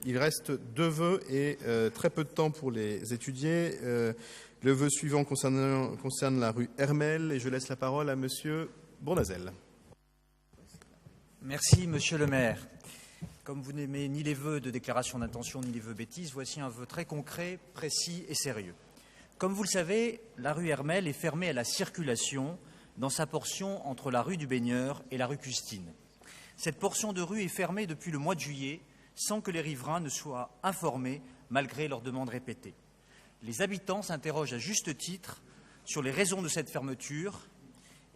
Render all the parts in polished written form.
Il reste 2 vœux et très peu de temps pour les étudier. Le vœu suivant concerne la rue Hermel et je laisse la parole à Monsieur Bournazel. Merci, Monsieur le maire. Comme vous n'aimez ni les vœux de déclaration d'intention ni les vœux bêtises, voici un vœu très concret, précis et sérieux. Comme vous le savez, la rue Hermel est fermée à la circulation dans sa portion entre la rue du Baigneur et la rue Custine. Cette portion de rue est fermée depuis le mois de juillet sans que les riverains ne soient informés malgré leurs demandes répétées. Les habitants s'interrogent à juste titre sur les raisons de cette fermeture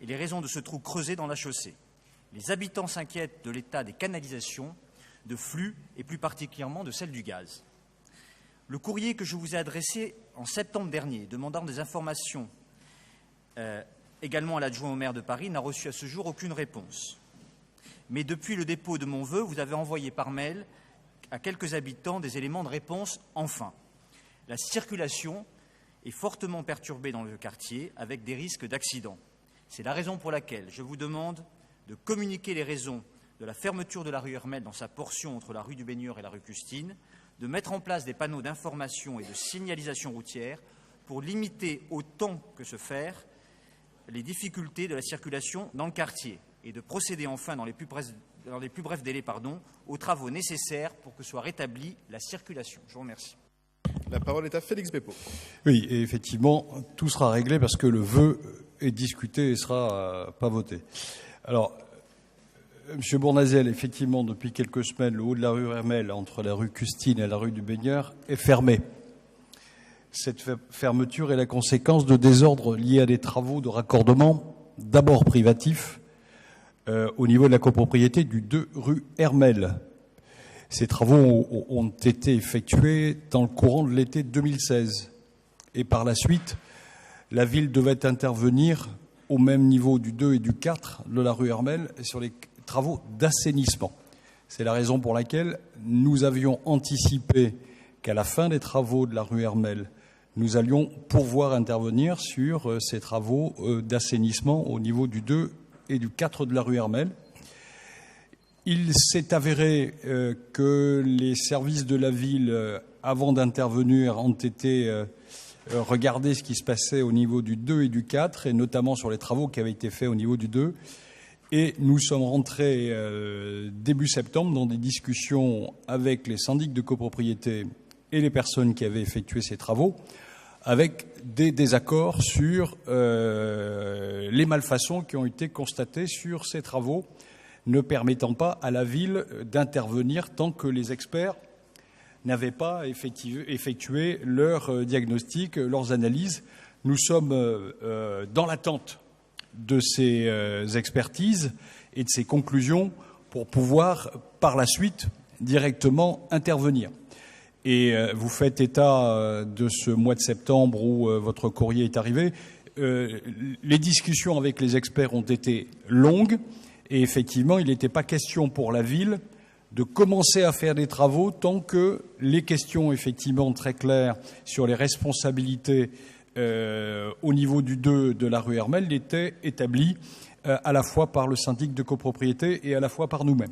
et les raisons de ce trou creusé dans la chaussée. Les habitants s'inquiètent de l'état des canalisations, de flux et plus particulièrement de celle du gaz. Le courrier que je vous ai adressé en septembre dernier, demandant des informations également à l'adjoint au maire de Paris, n'a reçu à ce jour aucune réponse. Mais depuis le dépôt de mon vœu, vous avez envoyé par mail à quelques habitants des éléments de réponse enfin. La circulation est fortement perturbée dans le quartier avec des risques d'accident. C'est la raison pour laquelle je vous demande de communiquer les raisons de la fermeture de la rue Hermel dans sa portion entre la rue du Baigneur et la rue Custine, de mettre en place des panneaux d'information et de signalisation routière pour limiter autant que se faire les difficultés de la circulation dans le quartier et de procéder enfin dans les plus brefs délais aux travaux nécessaires pour que soit rétablie la circulation. Je vous remercie. La parole est à Félix Bépaud. Oui, et effectivement, tout sera réglé parce que le vœu est discuté et sera pas voté. Alors, M. Bournazel, effectivement, depuis quelques semaines, le haut de la rue Hermel, entre la rue Custine et la rue du Baigneur, est fermé. Cette fermeture est la conséquence de désordres liés à des travaux de raccordement, d'abord privatifs, au niveau de la copropriété du 2 rue Hermel. Ces travaux ont été effectués dans le courant de l'été 2016. Et par la suite, la ville devait intervenir au même niveau du 2 et du 4 de la rue Hermel sur les travaux d'assainissement. C'est la raison pour laquelle nous avions anticipé qu'à la fin des travaux de la rue Hermel, nous allions pouvoir intervenir sur ces travaux d'assainissement au niveau du 2 et du 4 de la rue Hermel. Il s'est avéré que les services de la ville, avant d'intervenir, ont été regarder ce qui se passait au niveau du 2 et du 4, et notamment sur les travaux qui avaient été faits au niveau du 2. Et nous sommes rentrés début septembre dans des discussions avec les syndics de copropriété et les personnes qui avaient effectué ces travaux, avec des désaccords sur les malfaçons qui ont été constatées sur ces travaux, ne permettant pas à la ville d'intervenir tant que les experts n'avaient pas effectué leur diagnostic, leurs analyses. Nous sommes dans l'attente de ces expertises et de ces conclusions pour pouvoir, par la suite, directement intervenir. Et vous faites état de ce mois de septembre où votre courrier est arrivé. Les discussions avec les experts ont été longues. Et effectivement, il n'était pas question pour la ville de commencer à faire des travaux tant que les questions, effectivement, très claires sur les responsabilités au niveau du 2 de la rue Hermel n'étaient établies à la fois par le syndic de copropriété et à la fois par nous-mêmes.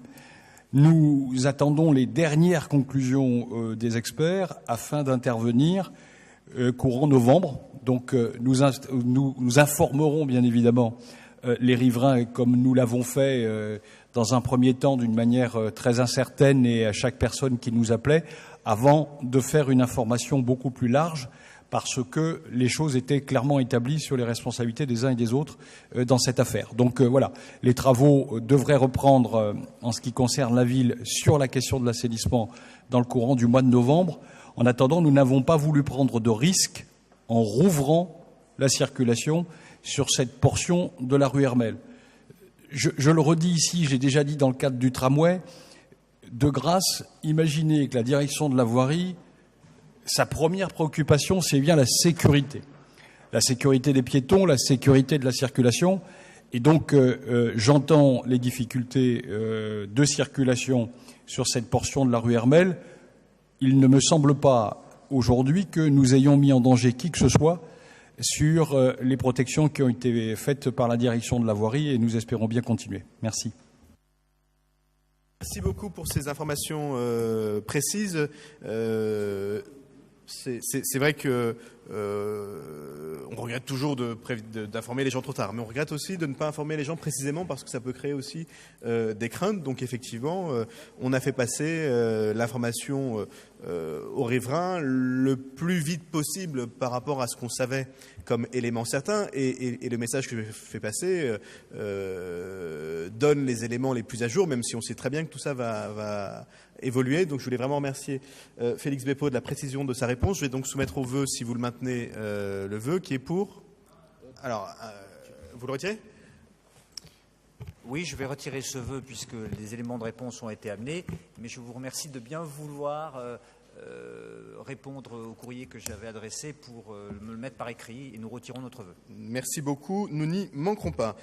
Nous attendons les dernières conclusions des experts afin d'intervenir courant novembre. Donc nous informerons bien évidemment les riverains, comme nous l'avons fait dans un premier temps d'une manière très incertaine et à chaque personne qui nous appelait, avant de faire une information beaucoup plus large, parce que les choses étaient clairement établies sur les responsabilités des uns et des autres dans cette affaire. Donc voilà, les travaux devraient reprendre en ce qui concerne la ville sur la question de l'assainissement dans le courant du mois de novembre. En attendant, nous n'avons pas voulu prendre de risques en rouvrant la circulation sur cette portion de la rue Hermel. Je le redis ici, j'ai déjà dit dans le cadre du tramway, de grâce, imaginez que la direction de la voirie, sa première préoccupation, c'est bien la sécurité. La sécurité des piétons, la sécurité de la circulation. Et donc, j'entends les difficultés de circulation sur cette portion de la rue Hermel. Il ne me semble pas aujourd'hui que nous ayons mis en danger qui que ce soit sur les protections qui ont été faites par la direction de la voirie et nous espérons bien continuer. Merci. Merci beaucoup pour ces informations précises. C'est vrai que on regrette toujours d'informer les gens trop tard, mais on regrette aussi de ne pas informer les gens précisément parce que ça peut créer aussi des craintes. Donc effectivement, on a fait passer l'information aux riverains le plus vite possible par rapport à ce qu'on savait comme élément certain. Et le message que je fais passer donne les éléments les plus à jour, même si on sait très bien que tout ça va évoluer. Donc je voulais vraiment remercier Félix Bépeau de la précision de sa réponse. Je vais donc soumettre au vœu, si vous le maintenez, le vœu qui est pour. Alors, vous le retirez ? Oui, je vais retirer ce vœu puisque les éléments de réponse ont été amenés, mais je vous remercie de bien vouloir répondre au courrier que j'avais adressé pour me le mettre par écrit et nous retirons notre vœu. Merci beaucoup. Nous n'y manquerons pas.